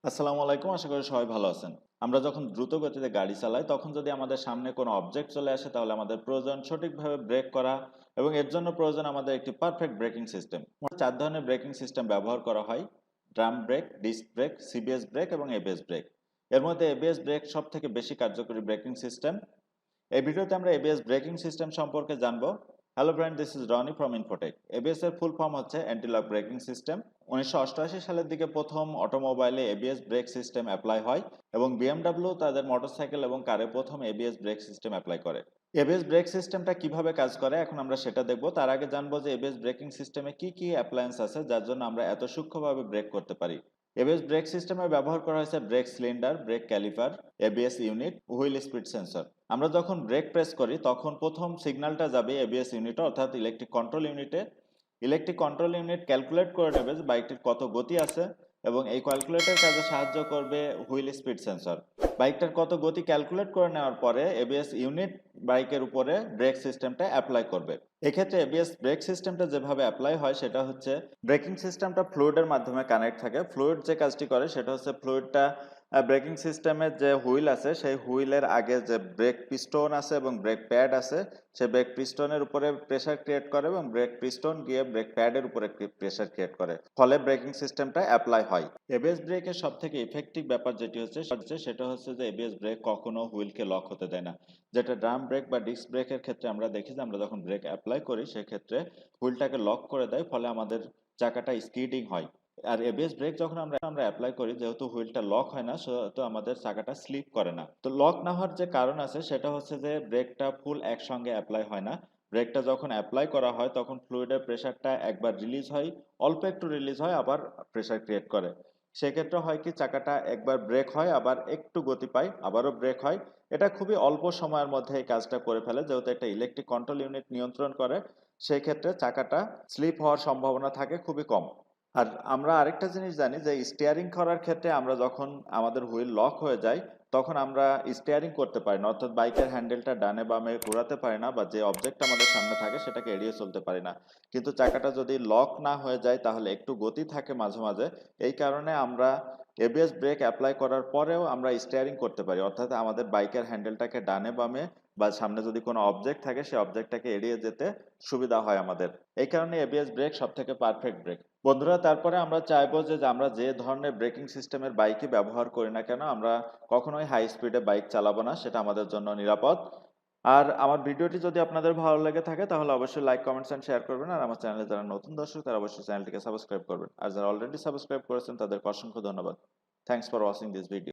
আসসালামু আলাইকুম, আশা করি সবাই ভালো আছেন। আমরা যখন দ্রুত গতিতে গাড়ি চালাই তখন যদি আমাদের সামনে কোনো অবজেক্ট চলে আসে তাহলে আমাদের প্রয়োজন সঠিকভাবে ব্রেক করা এবং এর জন্য প্রয়োজন আমাদের একটি পারফেক্ট ব্রেকিং সিস্টেম। 4 ধরনের ব্রেকিং সিস্টেম ব্যবহার করা হয়: drum brake, disc brake, CBS brake এবং এবিএস ব্রেক। এর মধ্যে এবিএস ব্রেক সবথেকে বেশি কার্যকরী ব্রেকিং সিস্টেম। এই ভিডিওতে আমরা এবিএস ব্রেকিং সিস্টেম সম্পর্কে জানবো। Hello friend, this is Roni from Infotech. ABS এর ফুল ফর্ম হচ্ছে অ্যান্টি লক ব্রেকিং সিস্টেম। 1988 সালের দিকে প্রথম অটোমোবাইলে এবিএস ব্রেক সিস্টেম অ্যাপ্লাই হয় এবং বিএমডাব্লিউ তাদের মোটরসাইকেল এবং কারে প্রথম এবিএস ব্রেক সিস্টেম অ্যাপ্লাই করে। এবিএস ব্রেক সিস্টেমটা কিভাবে কাজ করে এখন আমরা সেটা দেখব। তার আগে জানবো যে এবিএস ব্রেকিং সিস্টেমে কি কি অ্যাপ্লায়েন্স আছে যার জন্য আমরা এত সূক্ষ্মভাবে ব্রেক করতে পারি। এবিএস ব্রেক সিস্টেমে ব্যবহার করা হয়েছে brake cylinder, brake caliper, ABS unit, wheel speed sensor. আমরা যখন ব্রেক প্রেস করি তখন প্রথম সিগন্যালটা যাবে এবিএস ইউনিটে অর্থাৎ ইলেকট্রিক কন্ট্রোল ইউনিটে। ইলেকট্রিক কন্ট্রোল ইউনিট ক্যালকুলেট করে নেবে যে বাইকটির কত গতি আছে এবং এই ক্যালকুলেটের কাজে সাহায্য করবে হুইল স্পিড সেন্সর। বাইকটার কত গতি ক্যালকুলেট করে নেওয়ার পরে এবিএস ইউনিট বাইকের উপরে ব্রেক সিস্টেমটা অ্যাপ্লাই করবে। এক্ষেত্রে এবিএস ব্রেক সিস্টেমটা যেভাবে অ্যাপ্লাই হয় সেটা হচ্ছে ব্রেকিং সিস্টেমটা ফ্লুইডের মাধ্যমে কানেক্ট থাকে। ফ্লুইড যে কাজটি করে সেটা হচ্ছে ফ্লুইডটা ব্রেকিং সিস্টেমের যে হুইল আছে সেই হুইলের আগে যে ব্রেক পিস্টন আছে এবং ব্রেক প্যাড আছে সে ব্রেক পিস্টনের উপরে প্রেসার ক্রিয়েট করে এবং ব্রেক পিস্টন গিয়ে ব্রেক প্যাডের উপরে প্রেসার ক্রিয়েট করে, ফলে ব্রেকিং সিস্টেমটা অ্যাপ্লাই হয়। এবিএস ব্রেকের সব থেকে ইফেক্টিভ ব্যাপার যেটি হচ্ছে সেটা হচ্ছে যে এবিএস ব্রেক কখনো হুইলকে লক হতে দেয় না। যেটা ড্রাম ব্রেক বা ডিস্ক ব্রেকের ক্ষেত্রে আমরা দেখি যে আমরা যখন ব্রেক অ্যাপ্লাই করি সেক্ষেত্রে হুইলটাকে লক করে দেয়, ফলে আমাদের চাকাটা স্কিডিং হয়। আর এবিএস ব্রেক যখন আমরা অ্যাপ্লাই করি যেহেতু হুইলটা লক হয় না সেহেতু আমাদের চাকাটা স্লিপ করে না। তো লক না হওয়ার যে কারণ আছে সেটা হচ্ছে যে ব্রেকটা ফুল একসঙ্গে অ্যাপ্লাই হয় না। ব্রেকটা যখন অ্যাপ্লাই করা হয় তখন ফ্লুইডের প্রেসারটা একবার রিলিজ হয়, অল্প একটু রিলিজ হয়, আবার প্রেসার ক্রিয়েট করে। সেক্ষেত্রে হয় কি চাকাটা একবার ব্রেক হয়, আবার একটু গতি পায়, আবারও ব্রেক হয়। এটা খুবই অল্প সময়ের মধ্যে এই কাজটা করে ফেলে, যেহেতু একটা ইলেকট্রিক কন্ট্রোল ইউনিট নিয়ন্ত্রণ করে। সেই ক্ষেত্রে চাকাটা স্লিপ হওয়ার সম্ভাবনা থাকে খুবই কম। আর আমরা আরেকটা জিনিস জানি যে স্টিয়ারিং করার ক্ষেত্রে আমরা যখন আমাদের হুইল লক হয়ে যায় তখন আমরা স্টিয়ারিং করতে পারি না, অর্থাৎ বাইকের হ্যান্ডেলটা ডানে বামে ঘোরাতে পারি না বা যে অবজেক্ট আমাদের সামনে থাকে সেটাকে এড়িয়ে চলতে পারি না। কিন্তু চাকাটা যদি লক না হয়ে যায় তাহলে একটু গতি থাকে মাঝে মাঝে। এই কারণে আমরা এবিএস ব্রেক অ্যাপ্লাই করার পরেও আমরা স্টিয়ারিং করতে পারি, অর্থাৎ আমাদের বাইকের হ্যান্ডেলটাকে ডানে বামে বা সামনে যদি কোনো অবজেক্ট থাকে সেই অবজেক্টটাকে এড়িয়ে যেতে সুবিধা হয় আমাদের। এই কারণে এবিএস ব্রেক সব থেকে পারফেক্ট ব্রেক। বন্ধুরা, তারপরে আমরা চাইবো যে আমরা যে ধরনের ব্রেকিং সিস্টেমের বাইকই ব্যবহার করি না কেন আমরা কখনোই হাই স্পিডে বাইক চালাবো না, সেটা আমাদের জন্য নিরাপদ। আর আমার ভিডিওটি যদি আপনাদের ভালো লেগে থাকে তাহলে অবশ্যই লাইক, কমেন্টস এন্ড শেয়ার করবেন। আর আমার চ্যানেলে যারা নতুন দর্শক তারা অবশ্যই চ্যানেলটিকে সাবস্ক্রাইব করবেন। আর যারা অলরেডি সাবস্ক্রাইব করেছেন তাদেরকে অসংখ্য ধন্যবাদ। Thanks for watching this video.